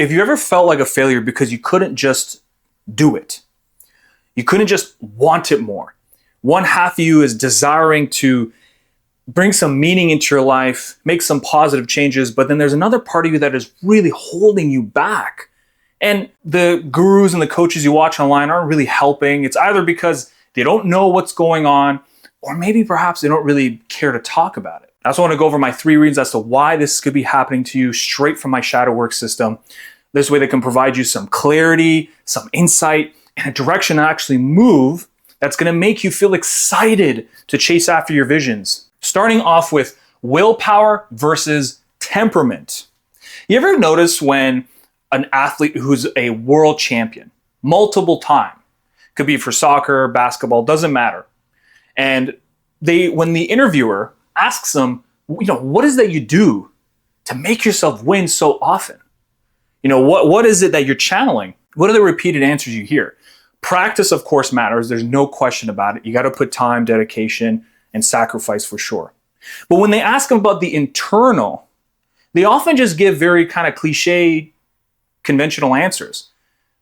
If you ever felt like a failure because you couldn't just do it, you couldn't just want it more. One half of you is desiring to bring some meaning into your life, make some positive changes, but then there's another part of you that is really holding you back. And the gurus and the coaches you watch online aren't really helping. It's either because they don't know what's going on, or maybe perhaps they don't really care to talk about it. I also want to go over my 3 reasons as to why this could be happening to you straight from my shadow work system. This way they can provide you some clarity, some insight, and a direction to actually move that's going to make you feel excited to chase after your visions. Starting off with willpower versus temperament. You ever notice when an athlete who's a world champion, multiple time, could be for soccer, basketball, doesn't matter, and when the interviewer asks them, what is that you do to make yourself win so often? What is it that you're channeling? What are the repeated answers you hear? Practice, of course, matters. There's no question about it. You got to put time, dedication, and sacrifice for sure. But when they ask them about the internal, they often just give very kind of cliche, conventional answers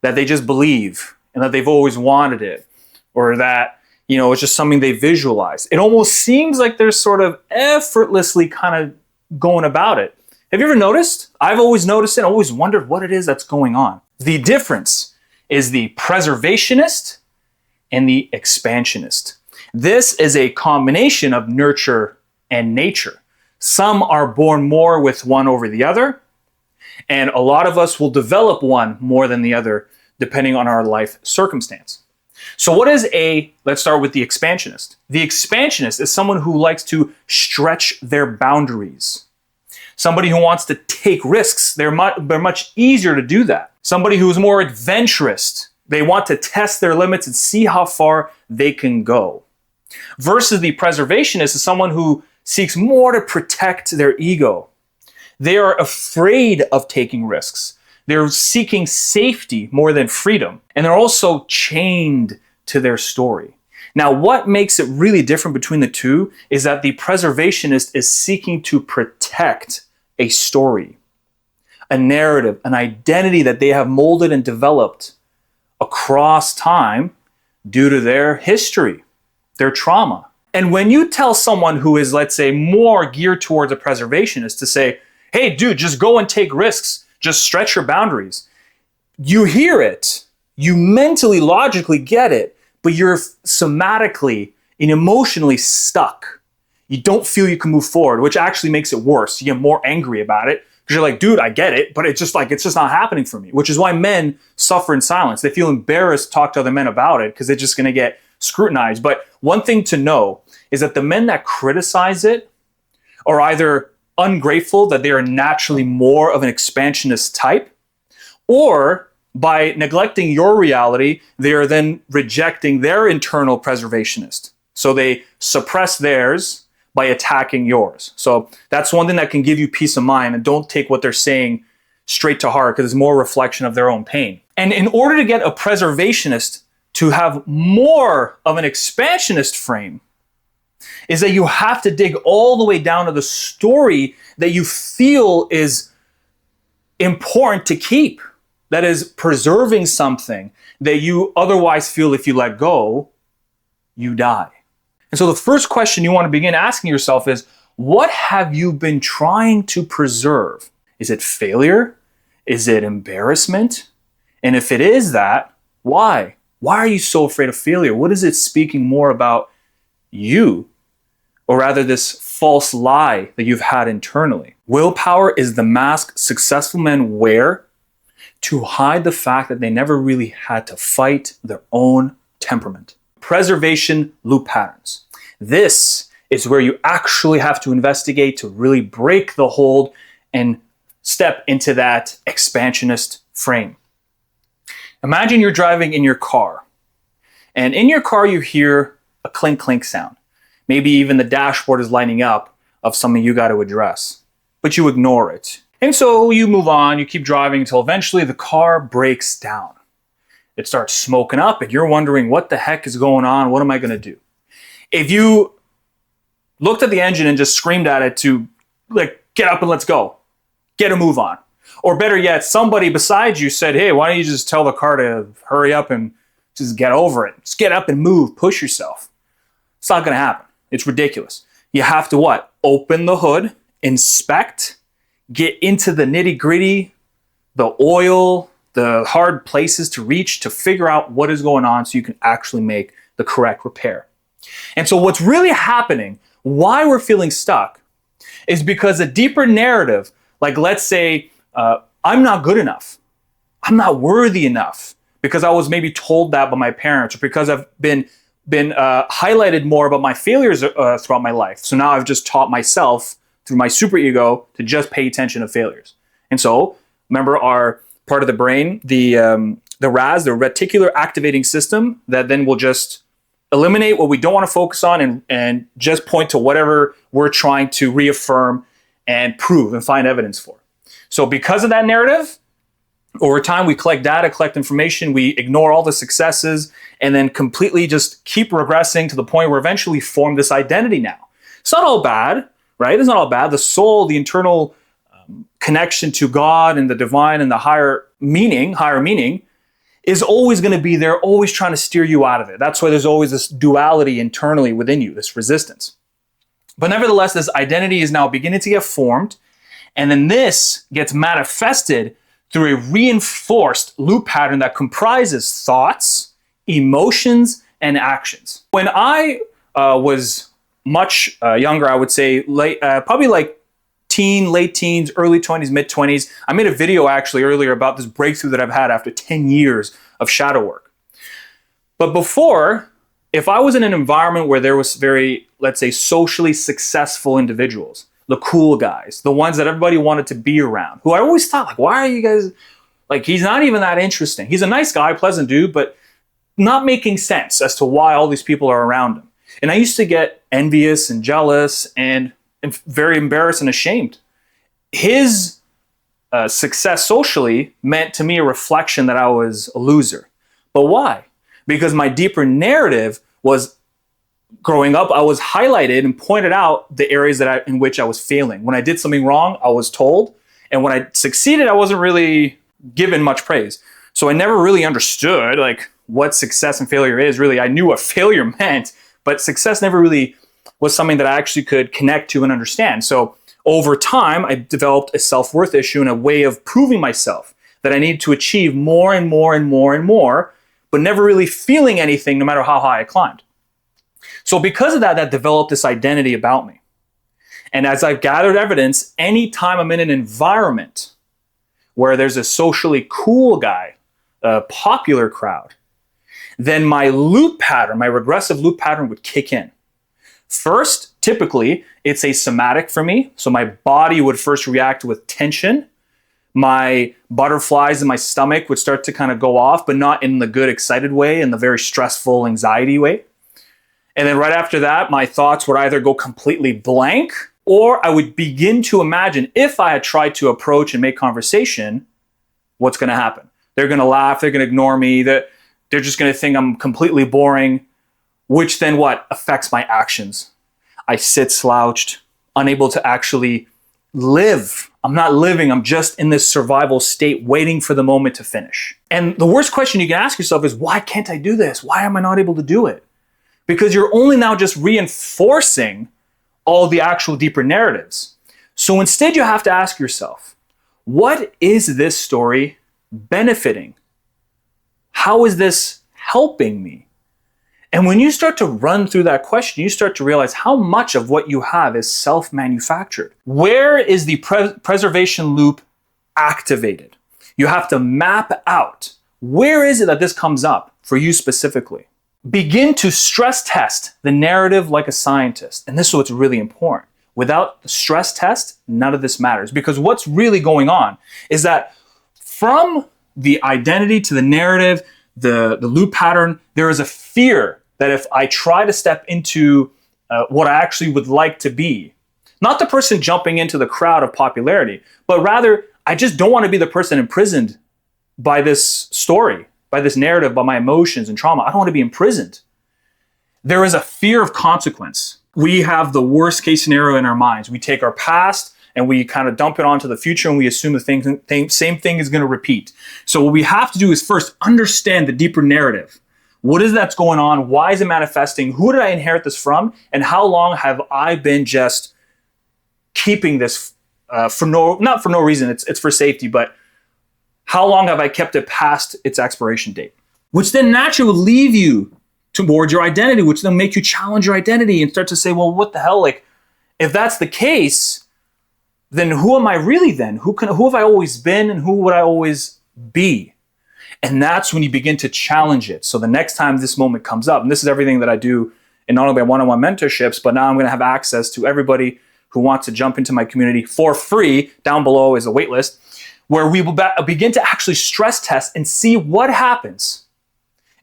that they just believe and that they've always wanted it, or that, it's just something they visualize. It almost seems like they're sort of effortlessly kind of going about it. Have you ever noticed? I've always noticed it, always wondered what it is that's going on. The difference is the preservationist and the expansionist. This is a combination of nurture and nature. Some are born more with one over the other, and a lot of us will develop one more than the other depending on our life circumstance. So let's start with the expansionist. The expansionist is someone who likes to stretch their boundaries. Somebody who wants to take risks. They're much easier to do that. Somebody who's more adventurous. They want to test their limits and see how far they can go. Versus the preservationist is someone who seeks more to protect their ego. They are afraid of taking risks. They're seeking safety more than freedom. And they're also chained to their story. Now, what makes it really different between the two is that the preservationist is seeking to protect a story, a narrative, an identity that they have molded and developed across time due to their history, their trauma. And when you tell someone who is, let's say, more geared towards a preservationist to say, hey, dude, just go and take risks, just stretch your boundaries, you hear it, you mentally, logically get it, but you're somatically and emotionally stuck. You don't feel you can move forward, which actually makes it worse. You get more angry about it because you're like, dude, I get it, but it's just not happening for me, which is why men suffer in silence. They feel embarrassed to talk to other men about it because they're just going to get scrutinized. But one thing to know is that the men that criticize it are either ungrateful that they are naturally more of an expansionist type, or by neglecting your reality, they are then rejecting their internal preservationist. So they suppress theirs by attacking yours. So that's one thing that can give you peace of mind, and don't take what they're saying straight to heart because it's more a reflection of their own pain. And in order to get a preservationist to have more of an expansionist frame, is that you have to dig all the way down to the story that you feel is important to keep, that is preserving something that you otherwise feel if you let go, you die. And so the first question you want to begin asking yourself is, what have you been trying to preserve? Is it failure? Is it embarrassment? And if it is that, why? Why are you so afraid of failure? What is it speaking more about you, or rather this false lie that you've had internally? Willpower is the mask successful men wear to hide the fact that they never really had to fight their own temperament. Preservation loop patterns. This is where you actually have to investigate to really break the hold and step into that expansionist frame. Imagine you're driving in your car, and in your car you hear a clink clink sound. Maybe even the dashboard is lighting up of something you got to address, but you ignore it. And so you move on, you keep driving until eventually the car breaks down. It starts smoking up and you're wondering what the heck is going on? What am I going to do? If you looked at the engine and just screamed at it to get up and let's go, get a move on. Or better yet, somebody beside you said, hey, why don't you just tell the car to hurry up and just get over it. Just get up and move, push yourself. It's not going to happen. It's ridiculous. You have to what? Open the hood, inspect, get into the nitty gritty, the oil, the hard places to reach to figure out what is going on so you can actually make the correct repair. And so what's really happening, why we're feeling stuck, is because a deeper narrative, like let's say, I'm not good enough. I'm not worthy enough because I was maybe told that by my parents, or because I've been highlighted more about my failures throughout my life. So now I've just taught myself through my superego to just pay attention to failures. And so remember our part of the brain, the RAS, the reticular activating system, that then will just eliminate what we don't want to focus on and just point to whatever we're trying to reaffirm and prove and find evidence for. So because of that narrative, over time, we collect data, collect information, we ignore all the successes, and then completely just keep regressing to the point where eventually we form this identity now. It's not all bad, right? It's not all bad. The soul, the internal connection to God and the divine and the higher meaning is always going to be there, always trying to steer you out of it. That's why there's always this duality internally within you, this resistance. But nevertheless, this identity is now beginning to get formed, and then this gets manifested through a reinforced loop pattern that comprises thoughts, emotions, and actions. When I was much younger, I would say probably like late teens, early 20s, mid 20s, I made a video actually earlier about this breakthrough that I've had after 10 years of shadow work. But before, if I was in an environment where there was very, let's say, socially successful individuals, the cool guys, the ones that everybody wanted to be around, who I always thought, like, why are you guys, like, he's not even that interesting. He's a nice guy, pleasant dude, but not making sense as to why all these people are around him. And I used to get envious and jealous and very embarrassed and ashamed. His success socially meant to me a reflection that I was a loser. But why? Because my deeper narrative was, growing up, I was highlighted and pointed out the areas in which I was failing. When I did something wrong, I was told. And when I succeeded, I wasn't really given much praise. So I never really understood like what success and failure is. Really, I knew what failure meant, but success never really was something that I actually could connect to and understand. So over time, I developed a self-worth issue and a way of proving myself that I needed to achieve more and more and more and more, but never really feeling anything no matter how high I climbed. So because of that, that developed this identity about me. And as I've gathered evidence, anytime I'm in an environment where there's a socially cool guy, a popular crowd, then my loop pattern, my regressive loop pattern would kick in. First, typically, it's a somatic for me. So my body would first react with tension. My butterflies in my stomach would start to kind of go off, but not in the good, excited way, in the very stressful, anxiety way. And then right after that, my thoughts would either go completely blank, or I would begin to imagine if I had tried to approach and make conversation, what's going to happen? They're going to laugh, they're going to ignore me, they're just going to think I'm completely boring, which then what? Affects my actions. I sit slouched, unable to actually live. I'm not living, I'm just in this survival state waiting for the moment to finish. And the worst question you can ask yourself is, why can't I do this? Why am I not able to do it? Because you're only now just reinforcing all the actual deeper narratives. So instead you have to ask yourself, what is this story benefiting? How is this helping me? And when you start to run through that question, you start to realize how much of what you have is self-manufactured. Where is the preservation loop activated? You have to map out, where is it that this comes up for you specifically? Begin to stress test the narrative like a scientist. And this is what's really important. Without the stress test, none of this matters. Because what's really going on is that from the identity to the narrative, the loop pattern, there is a fear that if I try to step into what I actually would like to be, not the person jumping into the crowd of popularity, but rather I just don't want to be the person imprisoned by this story, by this narrative, by my emotions and trauma. I don't want to be imprisoned. There is a fear of consequence. We have the worst case scenario in our minds. We take our past and we kind of dump it onto the future and we assume the same thing is going to repeat. So what we have to do is first understand the deeper narrative. What is that's going on? Why is it manifesting? Who did I inherit this from? And how long have I been just keeping this not for no reason, it's for safety, but how long have I kept it past its expiration date? Which then naturally will leave you towards your identity, which then make you challenge your identity and start to say, well, what the hell? Like, if that's the case, then who am I really then? Who have I always been and who would I always be? And that's when you begin to challenge it. So the next time this moment comes up, and this is everything that I do in not only my one-on-one mentorships, but now I'm going to have access to everybody who wants to jump into my community for free. Down below is a wait list where we will begin to actually stress test and see what happens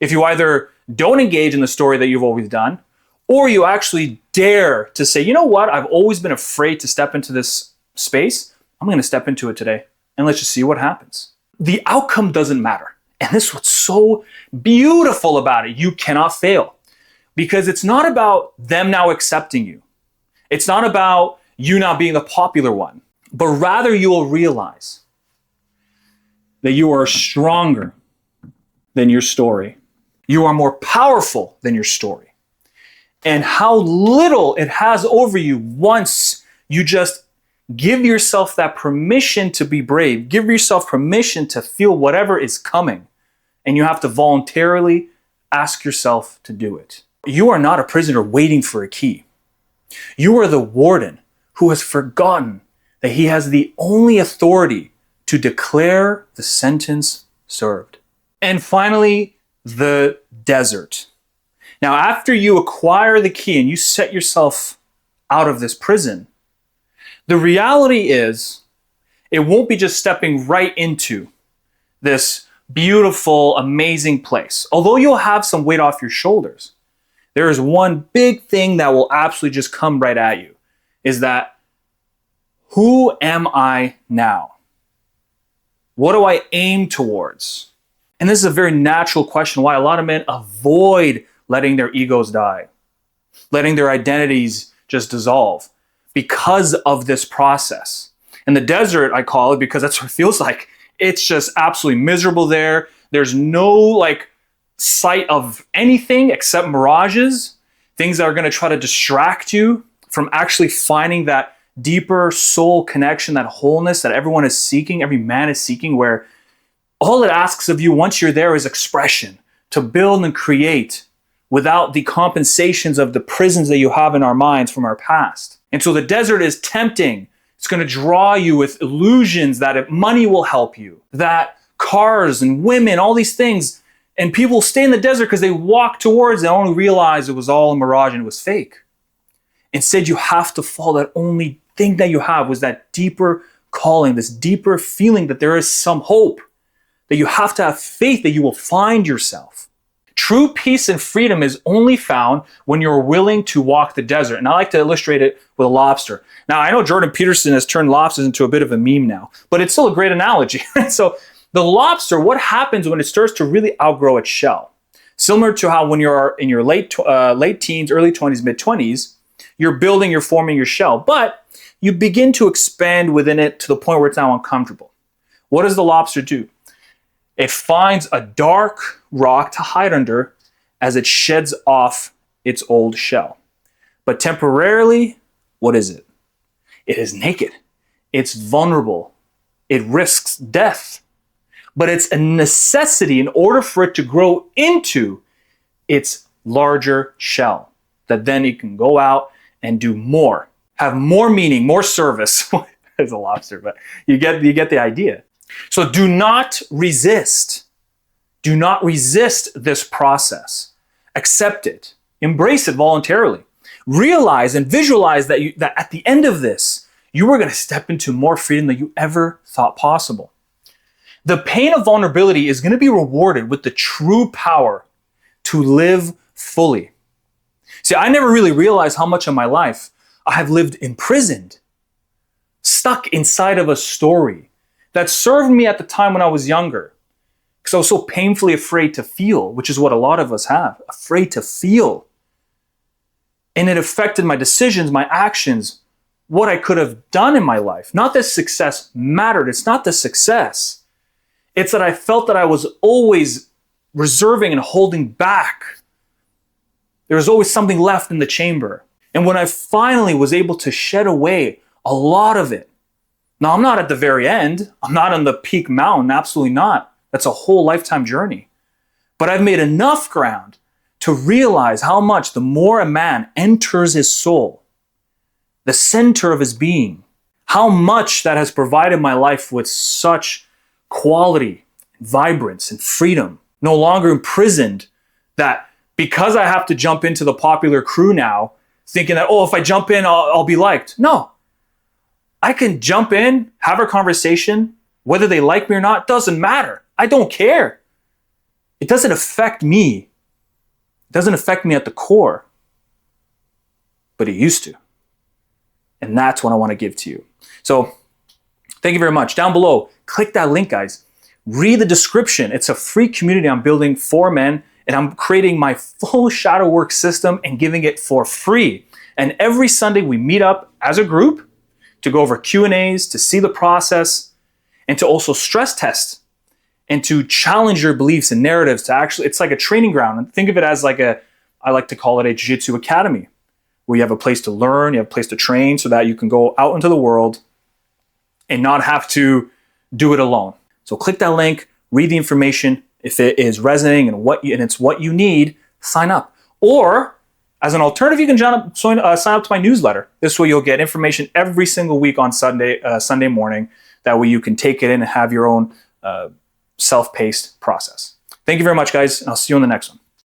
if you either don't engage in the story that you've always done, or you actually dare to say, you know what, I've always been afraid to step into this space. I'm going to step into it today, and let's just see what happens. The outcome doesn't matter. And this is what's so beautiful about it. You cannot fail, because it's not about them now accepting you. It's not about you now being the popular one, but rather you will realize that you are stronger than your story. You are more powerful than your story. And how little it has over you once you just give yourself that permission to be brave. Give yourself permission to feel whatever is coming. And you have to voluntarily ask yourself to do it. You are not a prisoner waiting for a key. You are the warden who has forgotten that he has the only authority to declare the sentence served. And finally, the desert. Now, after you acquire the key and you set yourself out of this prison, the reality is it won't be just stepping right into this beautiful, amazing place. Although you'll have some weight off your shoulders, there is one big thing that will absolutely just come right at you, is that, who am I now? What do I aim towards? And this is a very natural question why a lot of men avoid letting their egos die, letting their identities just dissolve because of this process. And the desert, I call it, because that's what it feels like. It's just absolutely miserable there. There's no sight of anything except mirages, things that are going to try to distract you from actually finding that deeper soul connection, that wholeness that everyone is seeking, every man is seeking, where all it asks of you once you're there is expression, to build and create without the compensations of the prisons that you have in our minds from our past. And so the desert is tempting. It's going to draw you with illusions that if money will help you, that cars and women, all these things, and people stay in the desert because they walk towards it and only realize it was all a mirage and it was fake. Instead, you have to follow that only thing that you have was that deeper calling, this deeper feeling that there is some hope, that you have to have faith that you will find yourself. True peace and freedom is only found when you're willing to walk the desert. And I like to illustrate it with a lobster. Now, I know Jordan Peterson has turned lobsters into a bit of a meme now, but it's still a great analogy. So the lobster, what happens when it starts to really outgrow its shell? Similar to how when you're in your late teens, early 20s, mid-20s, you're forming your shell, but you begin to expand within it to the point where it's now uncomfortable. What does the lobster do? It finds a dark rock to hide under as it sheds off its old shell. But temporarily, what is it? It is naked. It's vulnerable. It risks death. But it's a necessity in order for it to grow into its larger shell, that then it can go out and do more, have more meaning, more service as a lobster, but you get the idea. So do not resist. Do not resist this process. Accept it. Embrace it voluntarily. Realize and visualize that at the end of this, you are going to step into more freedom than you ever thought possible. The pain of vulnerability is going to be rewarded with the true power to live fully. See, I never really realized how much of my life I have lived imprisoned, stuck inside of a story that served me at the time when I was younger, because I was so painfully afraid to feel, which is what a lot of us have, afraid to feel. And it affected my decisions, my actions, what I could have done in my life. Not that success mattered. It's not the success. It's that I felt that I was always reserving and holding back. There was always something left in the chamber. And when I finally was able to shed away a lot of it, now I'm not at the very end. I'm not on the peak mountain. Absolutely not. That's a whole lifetime journey. But I've made enough ground to realize how much the more a man enters his soul, the center of his being, how much that has provided my life with such quality, vibrance, and freedom. No longer imprisoned that because I have to jump into the popular crew now, thinking that, oh, if I jump in, I'll be liked. No. I can jump in, have a conversation, whether they like me or not, doesn't matter. I don't care. It doesn't affect me. It doesn't affect me at the core. But it used to. And that's what I want to give to you. So thank you very much. Down below, click that link, guys. Read the description. It's a free community I'm building for men, and I'm creating my full shadow work system and giving it for free. And every Sunday we meet up as a group to go over Q&As, to see the process, and to also stress test and to challenge your beliefs and narratives. To actually, it's like a training ground. And think of it as like I like to call it a jiu-jitsu academy, where you have a place to learn, you have a place to train so that you can go out into the world and not have to do it alone. So click that link, read the information. If it is resonating and it's what you need, sign up. Or as an alternative, you can sign up to my newsletter. This way you'll get information every single week on Sunday morning. That way you can take it in and have your own self-paced process. Thank you very much, guys, and I'll see you on the next one.